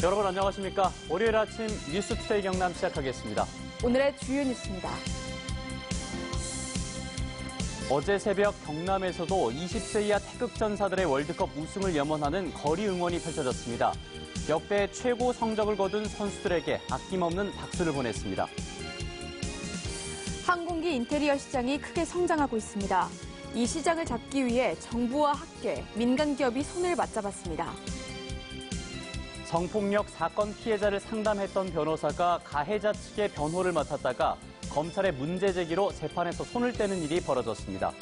여러분 안녕하십니까? 월요일 아침 뉴스투데이 경남 시작하겠습니다. 오늘의 주요 뉴스입니다. 어제 새벽 경남에서도 20세 이하 태극전사들의 월드컵 우승을 염원하는 거리 응원이 펼쳐졌습니다. 역대 최고 성적을 거둔 선수들에게 아낌없는 박수를 보냈습니다. 항공기 인테리어 시장이 크게 성장하고 있습니다. 이 시장을 잡기 위해 정부와 학계, 민간 기업이 손을 맞잡았습니다. 성폭력 사건 피해자를 상담했던 변호사가 가해자 측의 변호를 맡았다가 검찰의 문제 제기로 재판에서 손을 떼는 일이 벌어졌습니다.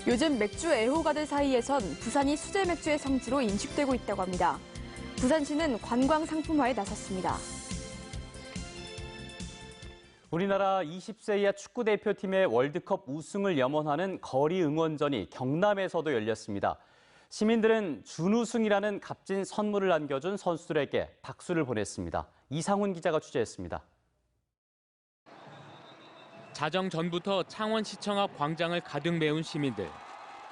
요즘 맥주 애호가들 사이에선 부산이 수제 맥주의 성지로 인식되고 있다고 합니다. 부산시는 관광 상품화에 나섰습니다. 우리나라 20세 이하 축구대표팀의 월드컵 우승을 염원하는 거리 응원전이 경남에서도 열렸습니다. 시민들은 준우승이라는 값진 선물을 안겨준 선수들에게 박수를 보냈습니다. 이상훈 기자가 취재했습니다. 자정 전부터 창원시청 앞 광장을 가득 메운 시민들.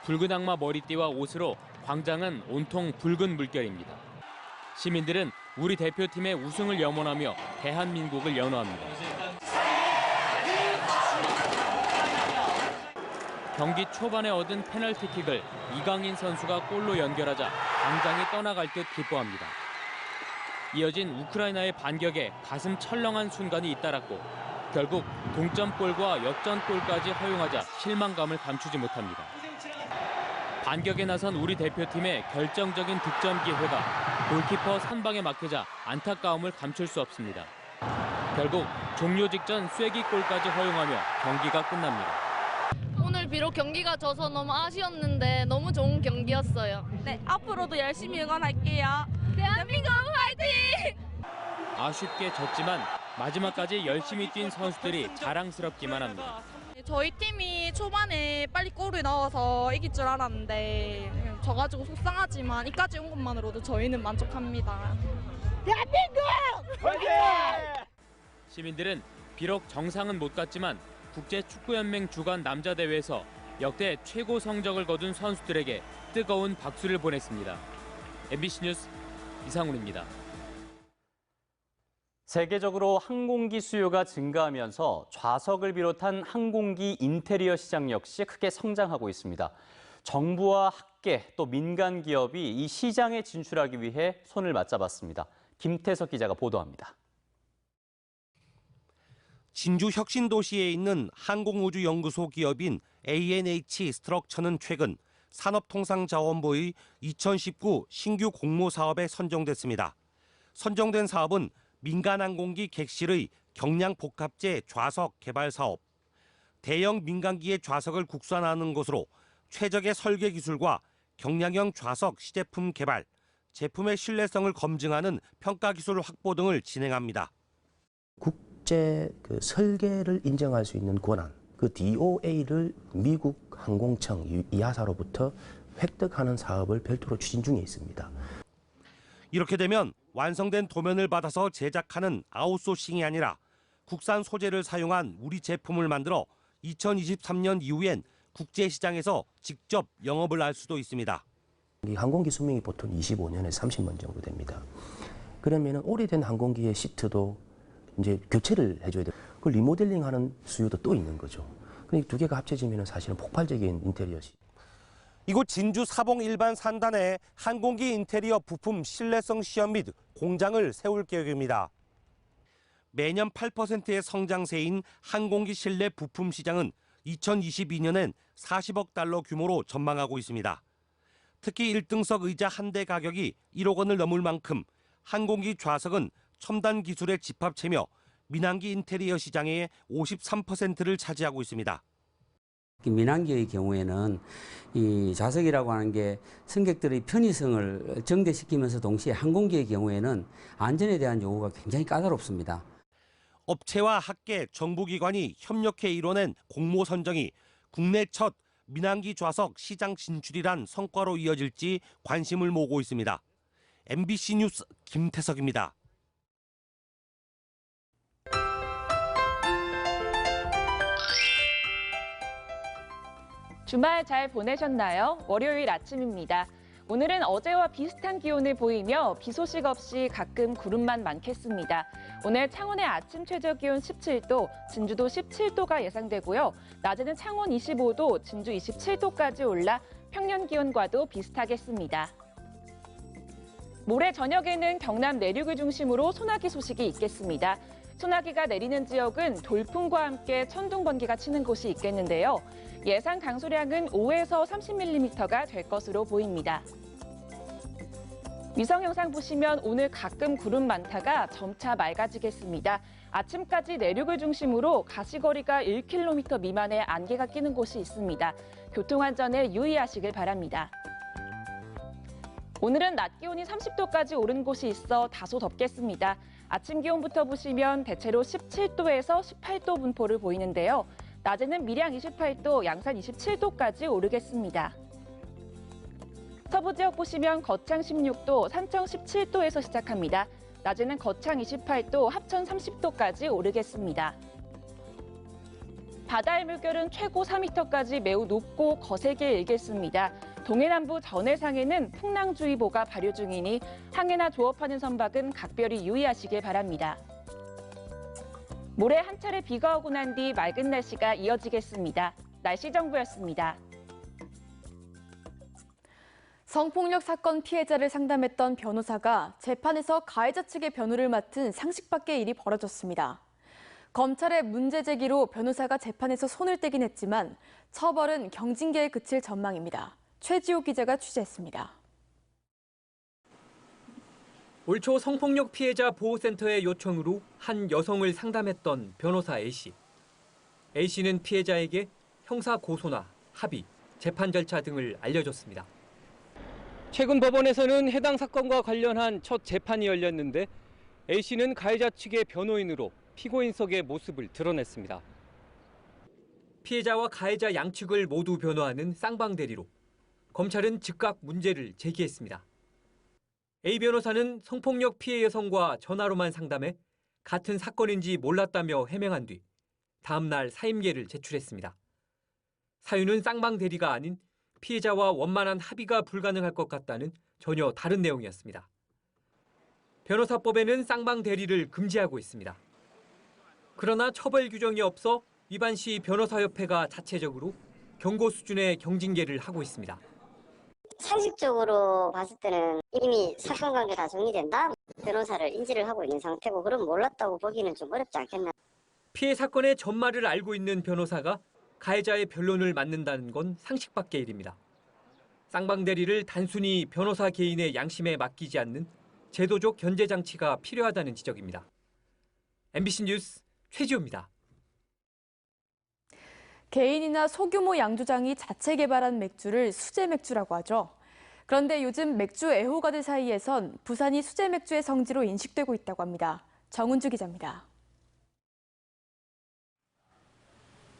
붉은 악마 머리띠와 옷으로 광장은 온통 붉은 물결입니다. 시민들은 우리 대표팀의 우승을 염원하며 대한민국을 연호합니다. 경기 초반에 얻은 페널티킥을 이강인 선수가 골로 연결하자 광장이 떠나갈 듯 기뻐합니다. 이어진 우크라이나의 반격에 가슴 철렁한 순간이 잇따랐고 결국 동점골과 역전골까지 허용하자 실망감을 감추지 못합니다. 반격에 나선 우리 대표팀의 결정적인 득점 기회가 골키퍼 선방에 막히자 안타까움을 감출 수 없습니다. 결국 종료 직전 쐐기골까지 허용하며 경기가 끝납니다. 오늘 비록 경기가 져서 너무 아쉬웠는데 너무 좋은 경기였어요. 네, 앞으로도 열심히 응원할게요. 대한민국 화이팅! 아쉽게 졌지만 마지막까지 열심히 뛴 선수들이 자랑스럽기만 합니다. 저희 팀이 초반에 빨리 골을 넣어서 이길 줄 알았는데 져가지고 속상하지만 이까지 온 것만으로도 저희는 만족합니다. 대한민국 화이팅! 시민들은 비록 정상은 못 갔지만 국제축구연맹 주관 남자대회에서 역대 최고 성적을 거둔 선수들에게 뜨거운 박수를 보냈습니다. MBC 뉴스 이상훈입니다. 세계적으로 항공기 수요가 증가하면서 좌석을 비롯한 항공기 인테리어 시장 역시 크게 성장하고 있습니다. 정부와 학계 또 민간 기업이 이 시장에 진출하기 위해 손을 맞잡았습니다. 김태석 기자가 보도합니다. 진주 혁신도시에 있는 항공우주연구소 기업인 ANH 스트럭처는 최근 산업통상자원부의 2019 신규 공모 사업에 선정됐습니다. 선정된 사업은 민간항공기 객실의 경량복합재 좌석 개발 사업, 대형 민간기의 좌석을 국산화하는 것으로 최적의 설계 기술과 경량형 좌석 시제품 개발, 제품의 신뢰성을 검증하는 평가 기술 확보 등을 진행합니다. 국제 설계를 인정할 수 있는 권한, DOA를 미국 항공청 이하사로부터 획득하는 사업을 별도로 추진 중에 있습니다. 이렇게 되면 완성된 도면을 받아서 제작하는 아웃소싱이 아니라 국산 소재를 사용한 우리 제품을 만들어 2023년 이후엔 국제시장에서 직접 영업을 할 수도 있습니다. 이 항공기 수명이 보통 25년에서 30년 정도 됩니다. 그러면 오래된 항공기의 시트도 이제 교체를 해줘야 돼요. 그 리모델링하는 수요도 또 있는 거죠. 그러니까 두 개가 합쳐지면 사실은 폭발적인 인테리어. 이곳 진주 사봉 일반 산단에 항공기 인테리어 부품 신뢰성 시험 및 공장을 세울 계획입니다. 매년 8%의 성장세인 항공기 실내 부품 시장은 2022년엔 40억 달러 규모로 전망하고 있습니다. 특히 1등석 의자 한 대 가격이 1억 원을 넘을 만큼 항공기 좌석은 첨단 기술의 집합체며 민항기 인테리어 시장의 53%를 차지하고 있습니다. 민항기의 경우에는 이 좌석이라고 하는 게 승객들의 편의성을 증대시키면서 동시에 항공기의 경우에는 안전에 대한 요구가 굉장히 까다롭습니다. 업체와 학계, 정부기관이 협력해 이뤄낸 공모 선정이 국내 첫 민항기 좌석 시장 진출이란 성과로 이어질지 관심을 모으고 있습니다. MBC 뉴스 김태석입니다. 주말 잘 보내셨나요? 월요일 아침입니다. 오늘은 어제와 비슷한 기온을 보이며 비 소식 없이 가끔 구름만 많겠습니다. 오늘 창원의 아침 최저 기온 17도, 진주도 17도가 예상되고요. 낮에는 창원 25도, 진주 27도까지 올라 평년 기온과도 비슷하겠습니다. 모레 저녁에는 경남 내륙을 중심으로 소나기 소식이 있겠습니다. 소나기가 내리는 지역은 돌풍과 함께 천둥 번개가 치는 곳이 있겠는데요. 예상 강수량은 5에서 30mm가 될 것으로 보입니다. 위성 영상 보시면 오늘 가끔 구름 많다가 점차 맑아지겠습니다. 아침까지 내륙을 중심으로 가시거리가 1km 미만의 안개가 끼는 곳이 있습니다. 교통안전에 유의하시길 바랍니다. 오늘은 낮 기온이 30도까지 오른 곳이 있어 다소 덥겠습니다. 아침 기온부터 보시면 대체로 17도에서 18도 분포를 보이는데요. 낮에는 밀양 28도, 양산 27도까지 오르겠습니다. 서부 지역 보시면 거창 16도, 산청 17도에서 시작합니다. 낮에는 거창 28도, 합천 30도까지 오르겠습니다. 바다의 물결은 최고 4m까지 매우 높고 거세게 일겠습니다. 동해남부 전해상에는 풍랑주의보가 발효 중이니 항해나 조업하는 선박은 각별히 유의하시길 바랍니다. 모레 한 차례 비가 오고 난 뒤 맑은 날씨가 이어지겠습니다. 날씨 정보였습니다. 성폭력 사건 피해자를 상담했던 변호사가 재판에서 가해자 측의 변호를 맡은 상식 밖의 일이 벌어졌습니다. 검찰의 문제 제기로 변호사가 재판에서 손을 떼긴 했지만 처벌은 경징계에 그칠 전망입니다. 최지호 기자가 취재했습니다. 올 초 성폭력 피해자 보호센터의 요청으로 한 여성을 상담했던 변호사 A씨. A씨는 피해자에게 형사 고소나 합의, 재판 절차 등을 알려줬습니다. 최근 법원에서는 해당 사건과 관련한 첫 재판이 열렸는데 A씨는 가해자 측의 변호인으로 피고인석의 모습을 드러냈습니다. 피해자와 가해자 양측을 모두 변호하는 쌍방대리로 검찰은 즉각 문제를 제기했습니다. A 변호사는 성폭력 피해 여성과 전화로만 상담해 같은 사건인지 몰랐다며 해명한 뒤 다음 날 사임계를 제출했습니다. 사유는 쌍방대리가 아닌 피해자와 원만한 합의가 불가능할 것 같다는 전혀 다른 내용이었습니다. 변호사법에는 쌍방대리를 금지하고 있습니다. 그러나 처벌 규정이 없어 위반 시 변호사협회가 자체적으로 경고 수준의 경징계를 하고 있습니다. 상식적으로 봤을 때는 이미 사건관계 다 정리된다. 변호사를 인지를 하고 있는 상태고 그럼 몰랐다고 보기는 좀 어렵지 않겠나. 피해 사건의 전말을 알고 있는 변호사가 가해자의 변론을 맡는다는 건 상식 밖의 일입니다. 쌍방대리를 단순히 변호사 개인의 양심에 맡기지 않는 제도적 견제 장치가 필요하다는 지적입니다. MBC 뉴스 최지호입니다. 개인이나 소규모 양조장이 자체 개발한 맥주를 수제 맥주라고 하죠. 그런데 요즘 맥주 애호가들 사이에선 부산이 수제 맥주의 성지로 인식되고 있다고 합니다. 정은주 기자입니다.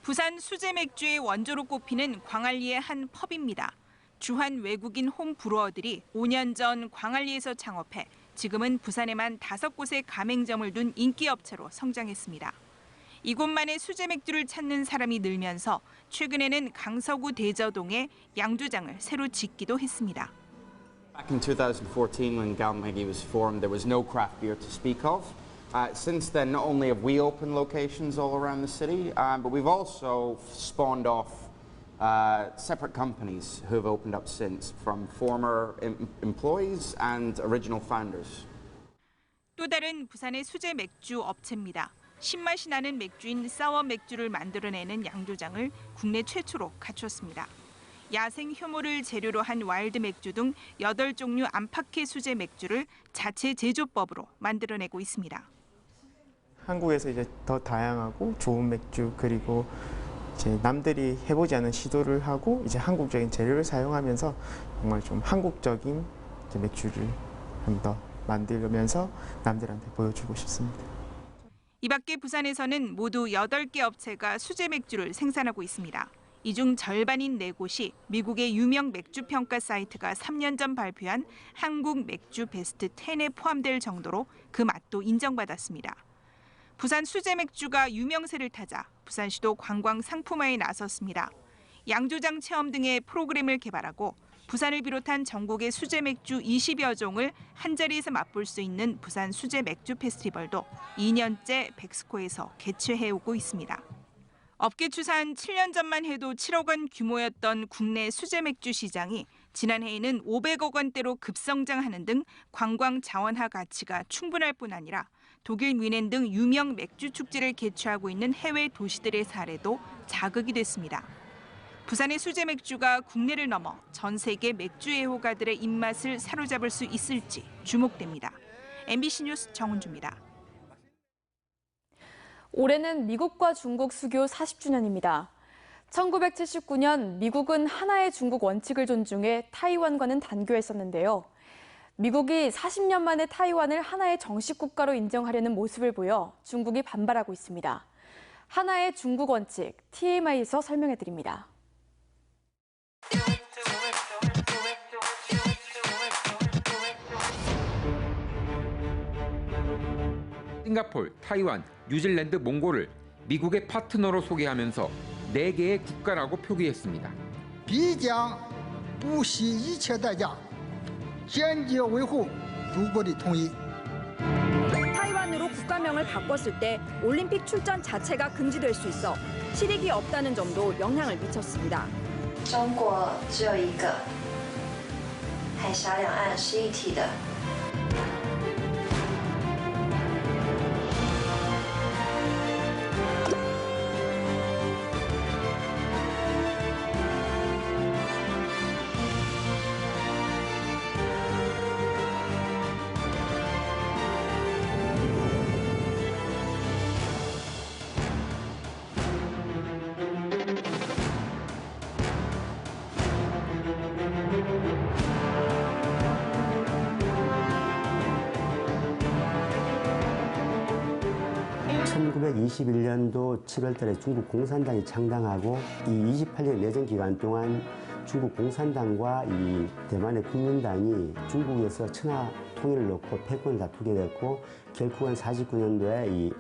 부산 수제 맥주의 원조로 꼽히는 광안리의 한 펍입니다. 주한 외국인 홈브루어들이 5년 전 광안리에서 창업해 지금은 부산에만 5곳의 가맹점을 둔 인기 업체로 성장했습니다. 이곳만의 수제 맥주를 찾는 사람이 늘면서 최근에는 강서구 대저동에 양조장을 새로 짓기도 했습니다. Back in 2014 when Galmaggie was formed, there was no craft beer to speak of. Since then, not only have we opened locations all around the city, but we've also spawned off separate companies who have opened up since, from former employees and original founders. 또 다른 부산의 수제 맥주 업체입니다. 신맛이 나는 맥주인 사워 맥주를 만들어내는 양조장을 국내 최초로 갖췄습니다. 야생 효모를 재료로 한 와일드 맥주 등 8종류 안팎의 수제 맥주를 자체 제조법으로 만들어내고 있습니다. 한국에서 이제 더 다양하고 좋은 맥주 그리고 이제 남들이 해보지 않은 시도를 하고 이제 한국적인 재료를 사용하면서 정말 좀 한국적인 이제 맥주를 좀 더 만들면서 남들한테 보여주고 싶습니다. 이 밖에 부산에서는 모두 8개 업체가 수제 맥주를 생산하고 있습니다. 이 중 절반인 4곳이 미국의 유명 맥주 평가 사이트가 3년 전 발표한 한국 맥주 베스트 10에 포함될 정도로 그 맛도 인정받았습니다. 부산 수제 맥주가 유명세를 타자 부산시도 관광 상품화에 나섰습니다. 양조장 체험 등의 프로그램을 개발하고 부산을 비롯한 전국의 수제 맥주 20여 종을 한자리에서 맛볼 수 있는 부산 수제 맥주 페스티벌도 2년째 백스코에서 개최해오고 있습니다. 업계 추산 7년 전만 해도 7억 원 규모였던 국내 수제 맥주 시장이 지난해에는 500억 원대로 급성장하는 등 관광 자원화 가치가 충분할 뿐 아니라 독일 뮌헨 등 유명 맥주 축제를 개최하고 있는 해외 도시들의 사례도 자극이 됐습니다. 부산의 수제 맥주가 국내를 넘어 전 세계 맥주 애호가들의 입맛을 사로잡을 수 있을지 주목됩니다. MBC 뉴스 정은주입니다. 올해는 미국과 중국 수교 40주년입니다. 1979년 미국은 하나의 중국 원칙을 존중해 타이완과는 단교했었는데요. 미국이 40년 만에 타이완을 하나의 정식 국가로 인정하려는 모습을 보여 중국이 반발하고 있습니다. 하나의 중국 원칙, TMI에서 설명해드립니다. 싱가포르, 타이완, 뉴질랜드, 몽골을 미국의 파트너로 소개하면서 4개의 국가라고 표기했습니다. 必将不惜一切代价坚决维护祖国的统一. 타이완으로 국가명을 바꿨을 때 올림픽 출전 자체가 금지될 수 있어 실익이 없다는 점도 영향을 미쳤습니다. 中国只有一个，海峡两岸是一体的。 1921년도 7월 달에 중국 공산당이 창당하고 이 28년 내전 기간 동안 중국 공산당과 이 대만의 국민당이 중국에서 천하 통일을 놓고 패권을 다투게 됐고 결국은 49년도에 이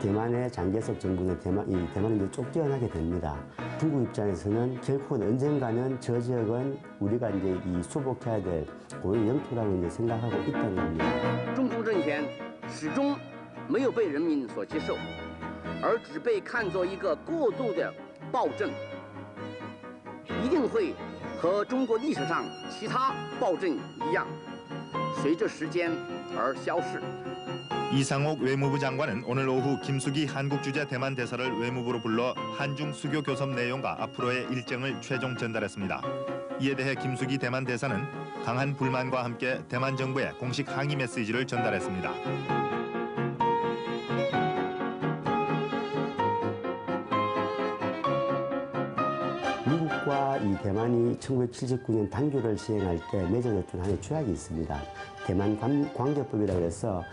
대만의 장개석 정부는 대만을 이제 쫓겨나게 됩니다. 중국 입장에서는 결국은 언젠가는 저 지역은 우리가 이제 이 수복해야 될 고유 영토라고 이제 생각하고 있다는 겁니다. 中共政权始终没有被人民所接受，而只被看作一个过度的暴政，一定会和中国历史上其他暴政一样，随着时间而消逝。 이상옥 외무부 장관은 오늘 오후 김숙이 한국주재 대만 대사를 외무부로 불러 한중 수교 교섭 내용과 앞으로의 일정을 최종 전달했습니다. 이에 대해 김숙이 대만 대사는 강한 불만과 함께 대만 정부에 공식 항의 메시지를 전달했습니다. 미국과 이 대만이 1979년 단교를 시행할 때 맺어졌던 하나의 조약이 있습니다. 대만 관계법이라고 해서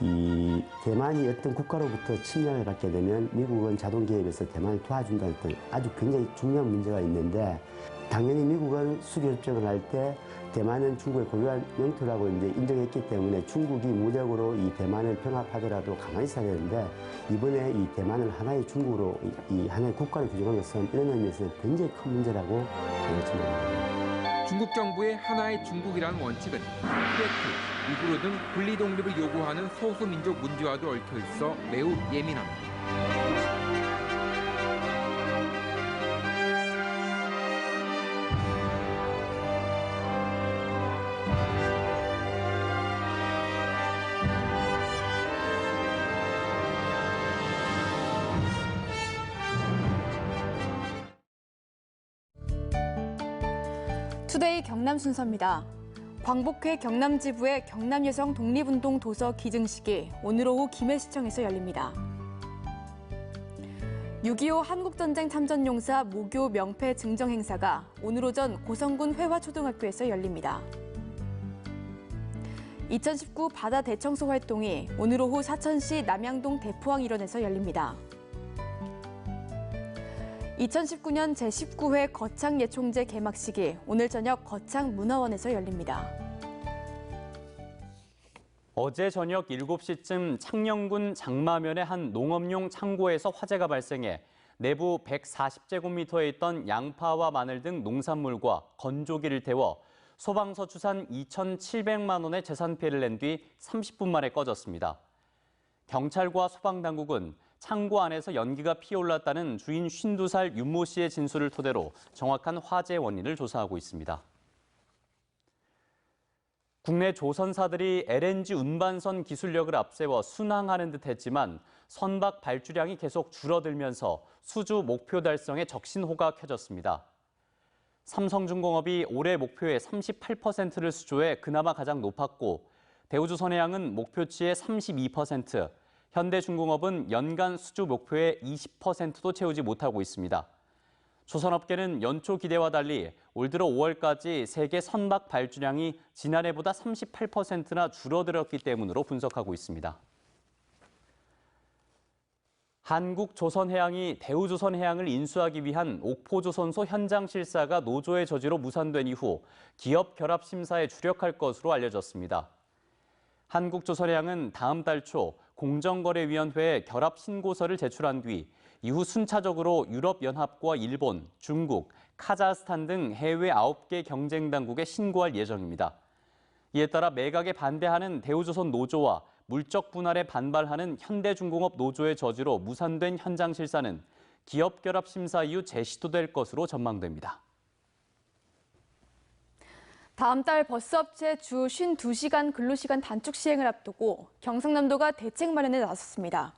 이 대만이 어떤 국가로부터 침략을 받게 되면 미국은 자동 개입해서 대만을 도와준다는 아주 굉장히 중요한 문제가 있는데 당연히 미국은 수교 협정을 할 때 대만은 중국의 고유한 영토라고 이제 인정했기 때문에 중국이 무력으로 이 대만을 병합하더라도 가만히 있어야 되는데 이번에 이 대만을 하나의 중국으로 이 하나의 국가로 규정한 것은 이런 의미에서 굉장히 큰 문제라고 생각합니다. 중국 정부의 하나의 중국이라는 원칙은 티베트, 우이구르 등 분리 독립을 요구하는 소수민족 문제와도 얽혀 있어 매우 예민합니다. 투데이 경남 순서입니다. 광복회 경남지부의 경남여성 독립운동 도서 기증식이 오늘 오후 김해시청에서 열립니다. 6.25 한국전쟁 참전용사 모교 명패 증정 행사가 오늘 오전 고성군 회화초등학교에서 열립니다. 2019 바다 대청소 활동이 오늘 오후 사천시 남양동 대포항 일원에서 열립니다. 2019년 제19회 거창 예총제 개막식이 오늘 저녁 거창 문화원에서 열립니다. 어제 저녁 7시쯤 창녕군 장마면의 한 농업용 창고에서 화재가 발생해 내부 140제곱미터에 있던 양파와 마늘 등 농산물과 건조기를 태워 소방서 추산 2,700만 원의 재산 피해를 낸 뒤 30분 만에 꺼졌습니다. 경찰과 소방당국은 창고 안에서 연기가 피어올랐다는 주인 52살 윤모 씨의 진술을 토대로 정확한 화재 원인을 조사하고 있습니다. 국내 조선사들이 LNG 운반선 기술력을 앞세워 순항하는 듯 했지만 선박 발주량이 계속 줄어들면서 수주 목표 달성에 적신호가 켜졌습니다. 삼성중공업이 올해 목표의 38%를 수주해 그나마 가장 높았고 대우조선해양은 목표치의 32%, 현대중공업은 연간 수주 목표의 20%도 채우지 못하고 있습니다. 조선업계는 연초 기대와 달리 올 들어 5월까지 세계 선박 발주량이 지난해보다 38%나 줄어들었기 때문으로 분석하고 있습니다. 한국조선해양이 대우조선해양을 인수하기 위한 옥포조선소 현장 실사가 노조의 저지로 무산된 이후 기업 결합 심사에 주력할 것으로 알려졌습니다. 한국조선해양은 다음 달 초 공정거래위원회에 결합 신고서를 제출한 뒤 이후 순차적으로 유럽연합과 일본, 중국, 카자흐스탄 등 해외 9개 경쟁 당국에 신고할 예정입니다. 이에 따라 매각에 반대하는 대우조선 노조와 물적 분할에 반발하는 현대중공업 노조의 저지로 무산된 현장 실사는 기업 결합 심사 이후 재시도될 것으로 전망됩니다. 다음 달 버스업체 주 52시간 근로시간 단축 시행을 앞두고 경상남도가 대책 마련에 나섰습니다.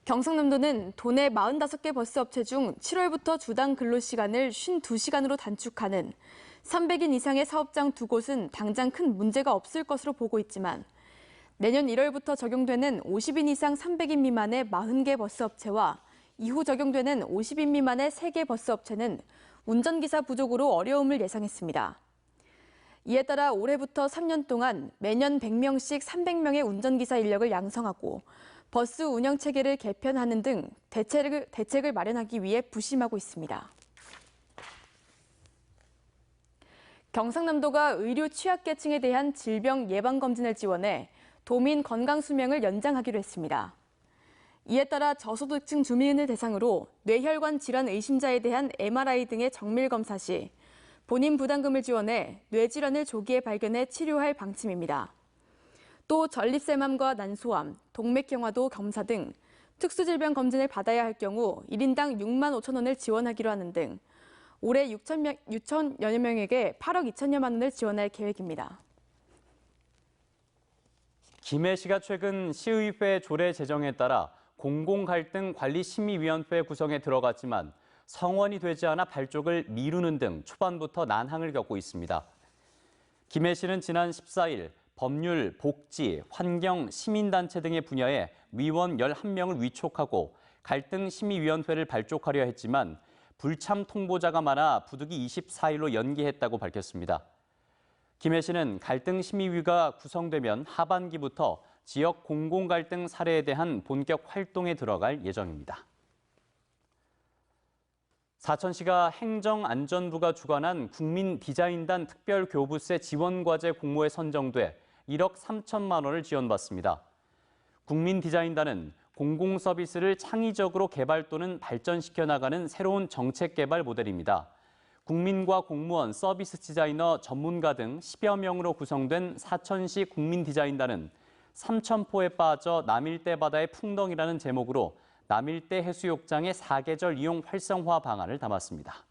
경상남도는 도내 45개 버스업체 중 7월부터 주당 근로시간을 52시간으로 단축하는 300인 이상의 사업장 2곳은 당장 큰 문제가 없을 것으로 보고 있지만 내년 1월부터 적용되는 50인 이상 300인 미만의 40개 버스업체와 이후 적용되는 50인 미만의 3개 버스업체는 운전기사 부족으로 어려움을 예상했습니다. 이에 따라 올해부터 3년 동안 매년 100명씩 300명의 운전기사 인력을 양성하고 버스 운영 체계를 개편하는 등 대책을 마련하기 위해 부심하고 있습니다. 경상남도가 의료 취약계층에 대한 질병 예방검진을 지원해 도민 건강수명을 연장하기로 했습니다. 이에 따라 저소득층 주민을 대상으로 뇌혈관 질환 의심자에 대한 MRI 등의 정밀검사 시 본인 부담금을 지원해 뇌질환을 조기에 발견해 치료할 방침입니다. 또 전립쇠암과 난소암, 동맥경화도 검사 등 특수질병 검진을 받아야 할 경우 1인당 6만 5천 원을 지원하기로 하는 등 올해 6천여 명에게 8억 2천여만 원을 지원할 계획입니다. 김해 시가 최근 시의회 조례 제정에 따라 공공갈등관리심의위원회 구성에 들어갔지만 성원이 되지 않아 발족을 미루는 등 초반부터 난항을 겪고 있습니다. 김해시는 지난 14일 법률, 복지, 환경, 시민단체 등의 분야에 위원 11명을 위촉하고 갈등심의위원회를 발족하려 했지만 불참 통보자가 많아 부득이 24일로 연기했다고 밝혔습니다. 김해시는 갈등심의위가 구성되면 하반기부터 지역 공공갈등 사례에 대한 본격 활동에 들어갈 예정입니다. 사천시가 행정안전부가 주관한 국민디자인단 특별교부세 지원과제 공모에 선정돼 1억 3천만 원을 지원받습니다. 국민디자인단은 공공서비스를 창의적으로 개발 또는 발전시켜 나가는 새로운 정책 개발 모델입니다. 국민과 공무원, 서비스 디자이너, 전문가 등 10여 명으로 구성된 사천시 국민디자인단은 삼천포에 빠져 남일대 바다의 풍덩이라는 제목으로 남일대 해수욕장의 사계절 이용 활성화 방안을 담았습니다.